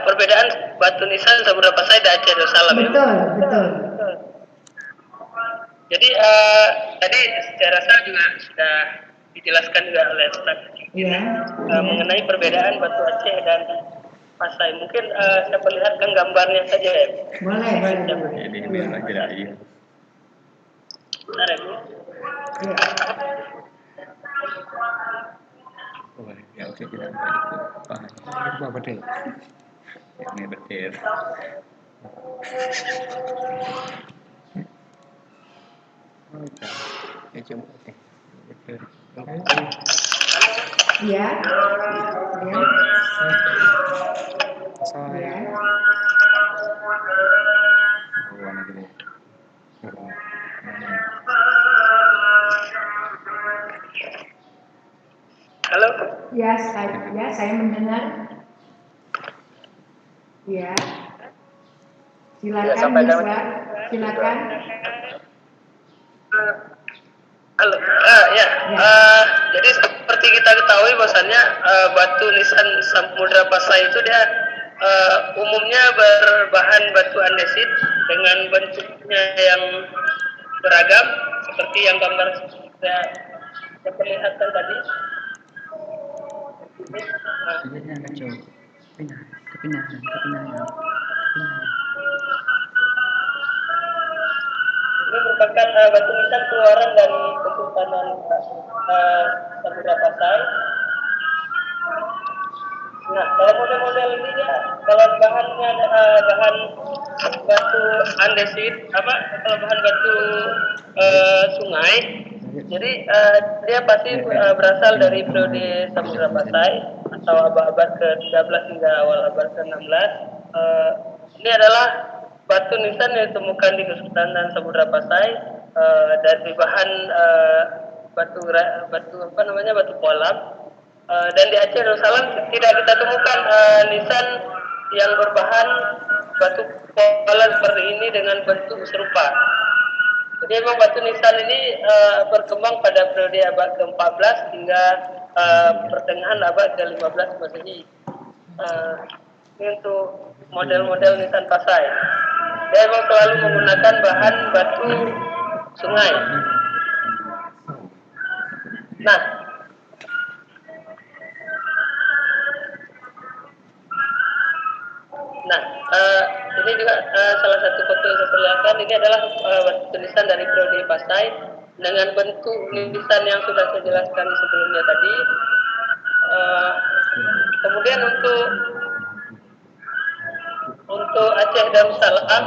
perbedaan Batu Nisan, Samudra Pasai dan Aceh Darussalam. Betul. Jadi tadi saya rasa juga sudah dijelaskan juga oleh Ustaz mengenai perbedaan Batu Aceh dan Pasai. Mungkin saya perlihatkan gambarnya saja ya. Boleh. Ini memang tidak iya. Benar ya Bu? Ya. Ya oke, tidak itu apa deh? Ini betul. Ya coba deh. Ya. Saya. Warna gini. Halo. Ya, saya mendengar. Ya. Silakan, Miswa. Silakan. Halo. Jadi seperti kita ketahui bahwasannya Batu Nisan Samudra Pasai itu dia umumnya berbahan batu andesit dengan bentuknya yang beragam seperti yang gambar saya perlihatkan tadi. Ini merupakan batu nisan keluaran dari Kesultanan Samudra Pasai Nah, kalau model-model ini ya, kalau bahannya bahan batu andesit, kalau bahan batu sungai, jadi dia pasti berasal dari periode Samudra Pasai atau abad ke-13 hingga awal abad ke-16. Ini adalah batu nisan yang ditemukan di Kesultanan Samudra Pasai dari bahan batu kolam. Dan di Aceh Darussalam tidak kita temukan nisan yang berbahan batu kolam seperti ini dengan bentuk serupa. Jadi memang batu nisan ini berkembang pada periode abad ke-14 hingga pertengahan abad ke-15 Masehi. Ini untuk model-model nisan Pasai. Dia memang selalu menggunakan bahan batu sungai. Nah, ini juga salah satu foto yang saya perlihatkan. Ini adalah tulisan dari periode Pasai dengan bentuk nisan yang sudah saya jelaskan sebelumnya tadi. Kemudian untuk Aceh Darussalam,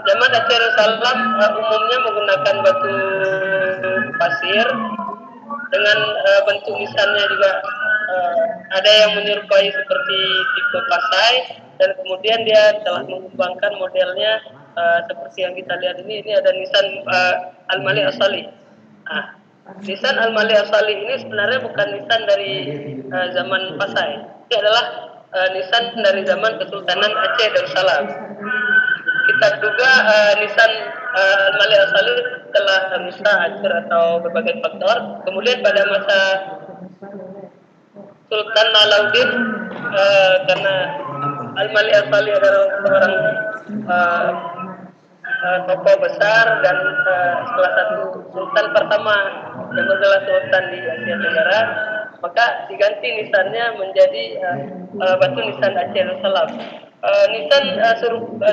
zaman Aceh Darussalam umumnya menggunakan batu pasir dengan bentuk nisannya juga ada yang menyerupai seperti tipe Pasai, dan kemudian dia telah mengembangkan modelnya seperti yang kita lihat ini ada nisan Al-Mali Asali. Nisan Al-Mali Asali ini sebenarnya bukan nisan dari zaman Pasai. Ini adalah nisan dari zaman Kesultanan Aceh Darussalam. Kita duga nisan Al-Mali Asali telah rusak, hancur atau berbagai faktor. Kemudian pada masa Sultan Alauddin, karena Al-Mali Asali adalah seorang tokoh besar dan salah satu sultan pertama yang bergelar sultan di Asia Tenggara, maka diganti nisannya menjadi batu nisan Aceh Darussalam. Nisan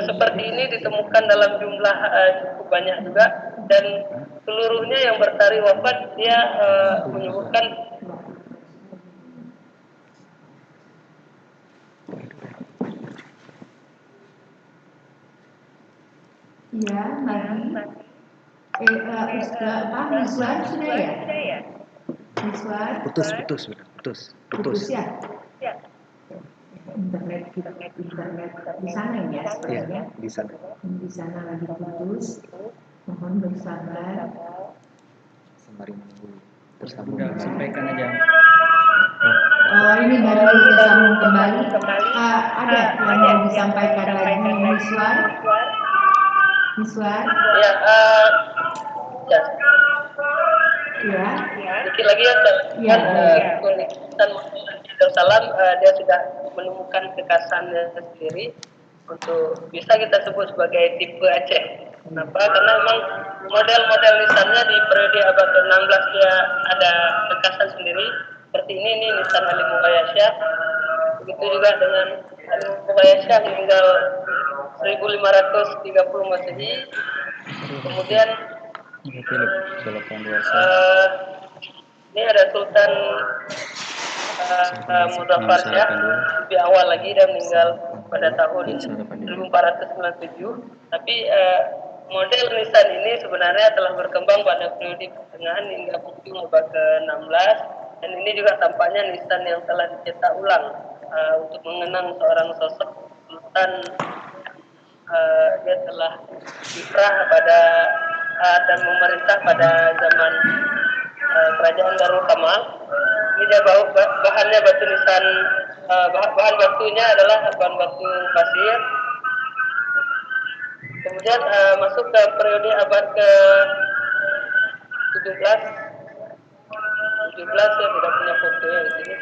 seperti ini ditemukan dalam jumlah cukup banyak juga, dan seluruhnya yang bertarikh wafat dia menyebutkan ya, Miswar sudah ya? Miswar putus ya? Internet di sana ya sebenarnya. Di sana lagi putus. Mohon bersabar. Sembari menunggu tersambung. Udah sampaikan aja. Oh, ini baru tersambung kembali. Ada yang mau disampaikan lagi, Miswar? Ya. Sedikit lagi ya, Darussalam dia sudah menemukan kekhasannya sendiri untuk bisa kita sebut sebagai tipe Aceh. Kenapa? Karena memang model-model nisannya di periode abad ke-16 dia ada kekhasan sendiri. Seperti ini nisan Ali Mughayyasyah. Begitu juga dengan Ali Mughayyasyah meninggal 1530 Masehi. Kemudian ini ada Sultan Muzaffar Shah lebih awal lagi, dan meninggal pada tahun 1497. Tapi model nisan ini sebenarnya telah berkembang pada periode pertengahan hingga ujung abad ke-16, dan ini juga tampaknya nisan yang telah dicetak ulang untuk mengenang seorang sosok sultan. Dia telah kiprah dan memerintah pada zaman kerajaan Darul Kamal. Ini dia bahannya batu nisan, bahan batunya adalah bahan batu pasir. Kemudian masuk ke periode abad ke-17. 17 saya tidak punya fotonya di sini.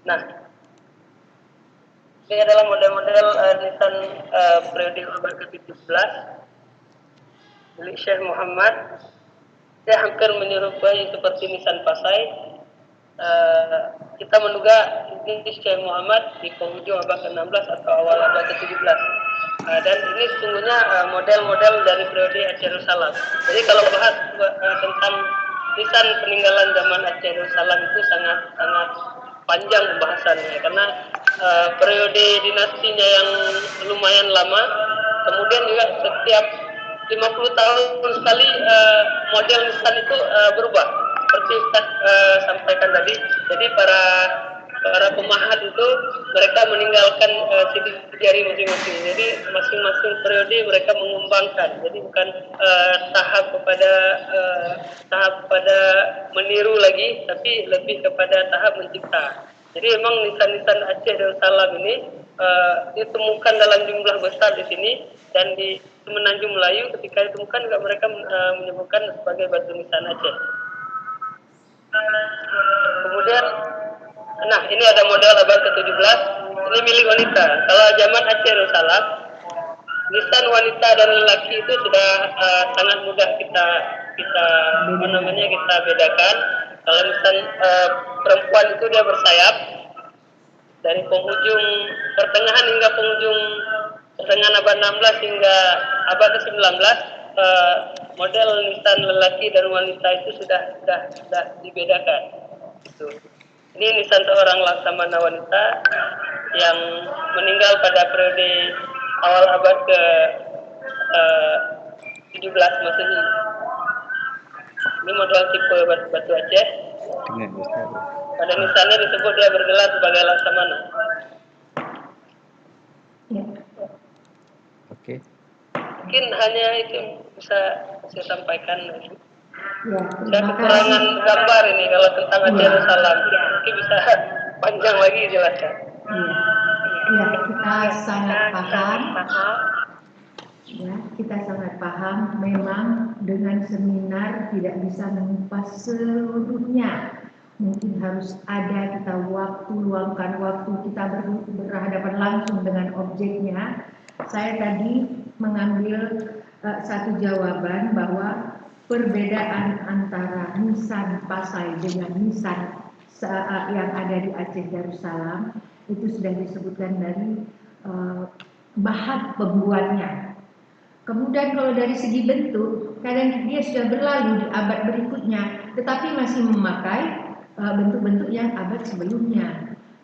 Nah, ini adalah model-model nisan periode abad ke-17 milik Syekh Muhammad. Dia hampir menyerupai seperti nisan Pasai. Kita menduga ini Syekh Muhammad di penghujung abad ke-16 atau awal abad ke-17. Dan ini sesungguhnya model-model dari periode Aceh Darussalam. Jadi kalau bahas tentang nisan peninggalan zaman Aceh Darussalam itu sangat panjang pembahasannya karena periode dinastinya yang lumayan lama, kemudian juga setiap 50 tahun sekali model nisan itu berubah seperti Ustaz sampaikan tadi. Jadi para pemahat itu mereka meninggalkan sidik jari masing-masing. Jadi masing-masing periode mereka mengembangkan. Jadi bukan tahap kepada meniru lagi, tapi lebih kepada tahap mencipta. Jadi memang nisan-nisan Aceh Darussalam ini ditemukan dalam jumlah besar di sini, dan di Semenanjung Melayu ketika ditemukan juga mereka menyebutkan sebagai batu nisan Aceh. Kemudian, nah ini ada model abad ke-17, ini milik wanita. Kalau zaman Aceh Darussalam, nisan wanita dan lelaki itu sudah sangat mudah kita bedakan. Kalau nisan perempuan itu dia bersayap dari penghujung pertengahan hingga penghujung pertengahan abad 16 hingga abad ke-19. Model nisan lelaki dan wanita itu sudah dibedakan. Itu. Ini nisan seorang laksamana wanita yang meninggal pada periode awal abad ke-17 Masehi. Ini model tipe batu Aceh. Dengan Ustaz. Pada nisannya disebut dia bergelar sebagai laksamana. Ya. Oke. Mungkin hanya itu yang bisa saya sampaikan. Ya, Saya terima kekurangan kasih. gambar ini kalau tentang Aceh Ya. Darussalam. Mungkin bisa panjang lagi jelaskan. Ya, kita sangat paham. Ya, kita sangat paham. Memang dengan seminar tidak bisa mengupas seluruhnya. Mungkin harus ada kita luangkan waktu kita berhadapan langsung dengan objeknya. Saya tadi mengambil satu jawaban bahwa perbedaan antara nisan Pasai dengan nisan yang ada di Aceh Darussalam itu sudah disebutkan dari bahan pembuatnya. Kemudian kalau dari segi bentuk, kadang dia sudah berlalu di abad berikutnya, tetapi masih memakai bentuk-bentuk yang abad sebelumnya.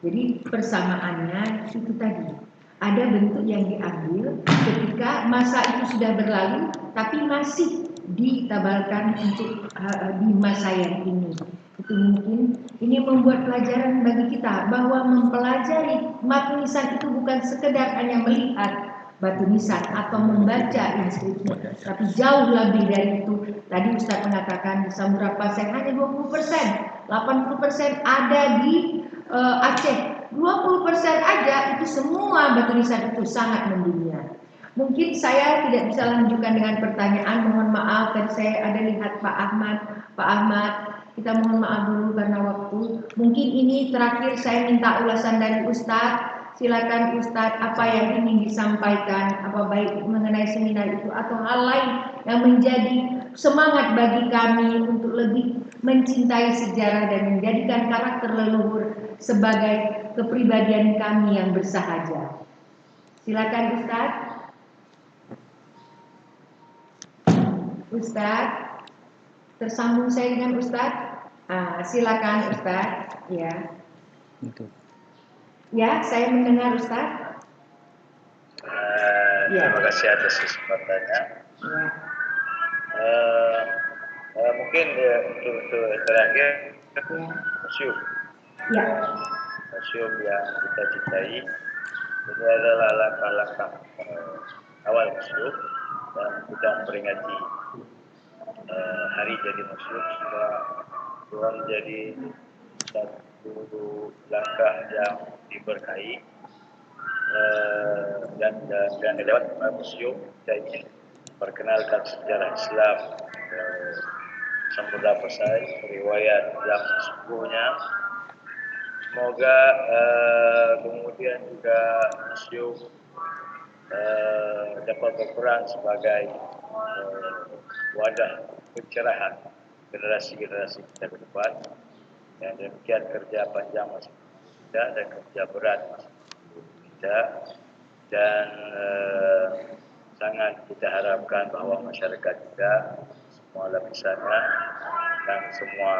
Jadi persamaannya itu tadi. Ada bentuk yang diambil ketika masa itu sudah berlalu, tapi masih ditabalkan untuk di masa yang ini. Itu mungkin ini membuat pelajaran bagi kita bahwa mempelajari batu nisan itu bukan sekedar hanya melihat batu nisan atau membaca inskripsinya, tapi jauh lebih dari itu. Tadi Ustaz mengatakan di Samudra Pasai hanya 20%, 80% ada di Aceh. 20% aja itu semua batu nisan itu sangat mendunia. Mungkin saya tidak bisa lanjutkan dengan pertanyaan, mohon maaf. Tadi saya ada lihat Pak Ahmad, kita mohon maaf dulu karena waktu. Mungkin ini terakhir saya minta ulasan dari Ustadz. Silakan Ustadz, apa yang ingin disampaikan, apa baik mengenai seminar itu atau hal lain yang menjadi semangat bagi kami untuk lebih mencintai sejarah dan menjadikan karakter leluhur sebagai kepribadian kami yang bersahaja. Silakan Ustadz. Ustadz, tersambung saya dengan Ustadz. Silakan Ustadz. Ya. Untuk. Ya, saya mendengar Ustadz. Terima kasih atas kesempatannya. Mungkin untuk terakhir museum. Ya. Museum yang kita cintai ini adalah langkah-langkah awal museum, dan kita memperingati hari jadi museum sudah menjadi satu langkah yang diberkahi, dan lewat museum kita ingin perkenalkan sejarah Islam, Samudra Pasai, riwayat yang sesungguhnya. Semoga kemudian juga museum dapat berperan sebagai wadah pencerahan generasi-generasi kita ke depan. Yang demikian kerja panjang masih kita dan kerja berat masih kita, dan sangat kita harapkan bahwa masyarakat kita semua lapisannya dan semua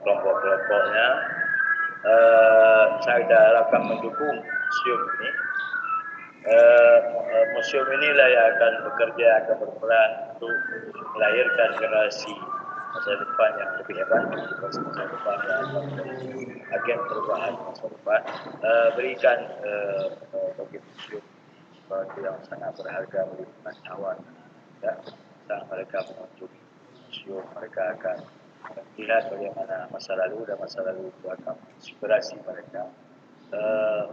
kelompok-kelompoknya. Saya harapkan mendukung museum ini. Museum inilah yang akan bekerja, akan berperan untuk melahirkan generasi masa depan yang lebih hebat, masa depan yang akan menjadi agen perubahan masa depan. Berikan bagi museum sesuatu yang sangat berharga bagi pengetahuan. Ya, saat mereka mengunjungi museum, mereka akan melihat bagaimana masa lalu, dan masa lalu itu akan menginspirasi mereka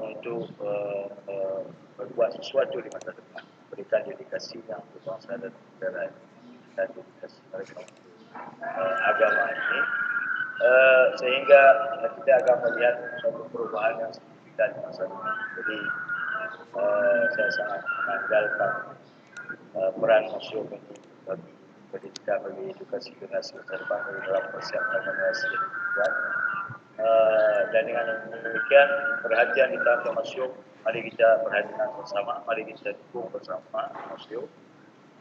untuk berbuat sesuatu di masa depan, berikan dedikasi yang untuk bangsa dan negara, dan dedikasi mereka untuk agama ini, sehingga kita akan melihat suatu perubahan yang signifikan di masa depan. Jadi saya sangat mengandalkan peran museum ini bagi pendidikan, bagi edukasi generasi masa depan, dalam persiapan generasi yang kuat. Dan dengan demikian perhatian kita ke museum, mari kita perhatikan bersama, mari kita dukung bersama museum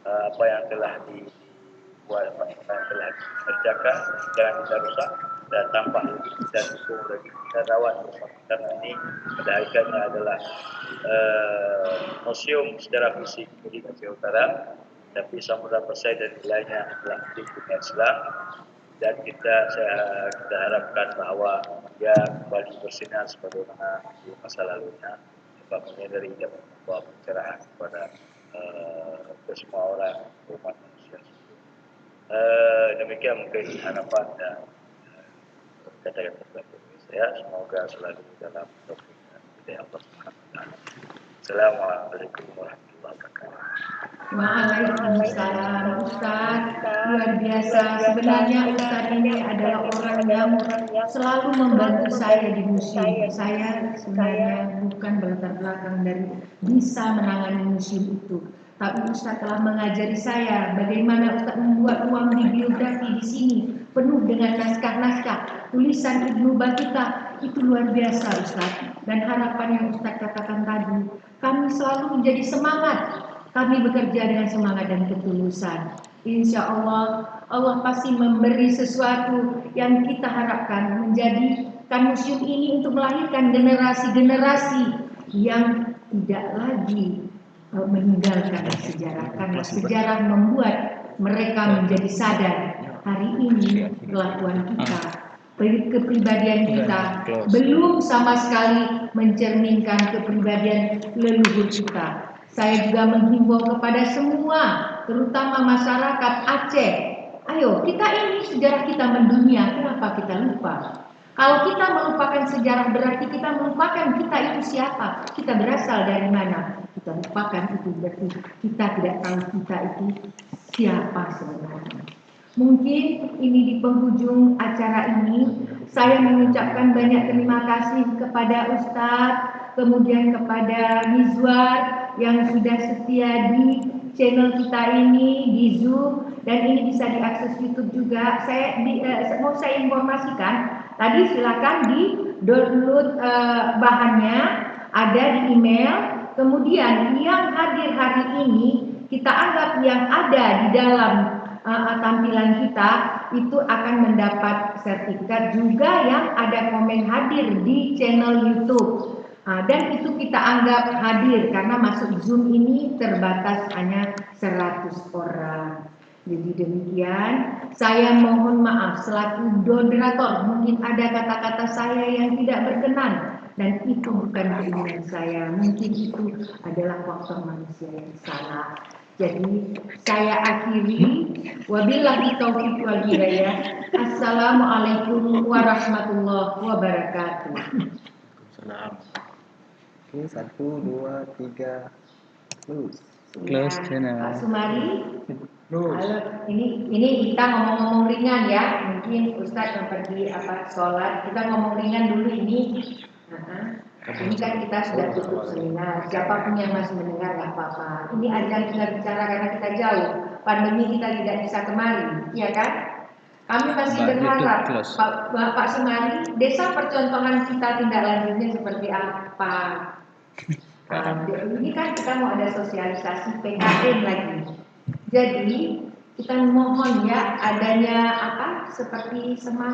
apa yang telah dibuat, apa yang telah dikerjakan, jangan kita rusak, dan tambah lagi kita dukung lagi, kita rawat bersama, karena ini pada akhirnya adalah museum secara fisik di Aceh Utara, tapi Samudra Pasai dan wilayahnya adalah di dunia Islam. Dan kita harapkan bahawa dia kembali bersinar sebagaimana di masa lalunya, sebab menyadari dan membawa pencerahan kepada semua orang, umat manusia. Demikian mungkin harapan dan kata-kata dari saya. Semoga selalu dalam taufik dan hidayah Allah Subhanahu wa taala. Assalamualaikum warahmatullahi wabarakatuh. Waalaikumsalam. Ustaz, luar biasa. Sebenarnya Ustaz ini adalah orang yang selalu membantu saya di museum. Saya sebenarnya bukan berlatar belakang dari bisa menangani museum itu, tapi Ustaz telah mengajari saya bagaimana Ustaz membuat ruang bibliografi di sini penuh dengan naskah-naskah tulisan Ibnu Battuta. Itu luar biasa Ustaz. Dan harapan yang Ustaz katakan tadi, kami selalu menjadi semangat. Kami bekerja dengan semangat dan ketulusan. Insya Allah, Allah pasti memberi sesuatu yang kita harapkan, menjadikan museum ini untuk melahirkan generasi-generasi yang tidak lagi meninggalkan sejarah. Karena sejarah membuat mereka menjadi sadar hari ini kelakuan kita, kepribadian kita belum sama sekali mencerminkan kepribadian leluhur kita. Saya juga menghimbau kepada semua, terutama masyarakat Aceh. Ayo, kita ini sejarah kita mendunia, kenapa kita lupa? Kalau kita melupakan sejarah, berarti kita melupakan kita itu siapa, kita berasal dari mana. Kita lupakan itu, berarti kita tidak tahu kita itu siapa sebenarnya. Mungkin ini di penghujung acara ini, saya mengucapkan banyak terima kasih kepada Ustadz, kemudian kepada Mizwar yang sudah setia di channel kita ini di Zoom, dan ini bisa diakses YouTube juga. Mau saya informasikan, tadi silakan di download bahannya, ada di email. Kemudian yang hadir hari ini kita anggap yang ada di dalam tampilan kita itu akan mendapat sertifikat juga yang ada komen hadir di channel YouTube. Dan itu kita anggap hadir karena masuk Zoom ini terbatas hanya 100 orang. Jadi demikian, saya mohon maaf selaku moderator, mungkin ada kata-kata saya yang tidak berkenan, dan itu bukan keinginan saya, mungkin itu adalah faktor manusia yang salah. Jadi saya akhiri, wabillahi taufiq wal hidayah. Assalamualaikum warahmatullahi wabarakatuh. Oke, 1, 2, 3, close. Close channel. Pak Sumari. Halo, ini kita ngomong-ngomong ringan ya. Mungkin Ustadz yang pergi sholat, kita ngomong ringan dulu ini. Ini kan kita sudah tutup seminar. Siapapun yang masih mendengar nggak apa-apa. Ini ajang kita bicara karena kita jauh. Pandemi kita tidak bisa kemari, ya kan? Kami masih berharap Pak Sumari, desa percontohan kita tindak lanjutnya seperti apa? Ini kan kita mau ada sosialisasi PKN lagi. Jadi kita mohon ya adanya apa seperti semangat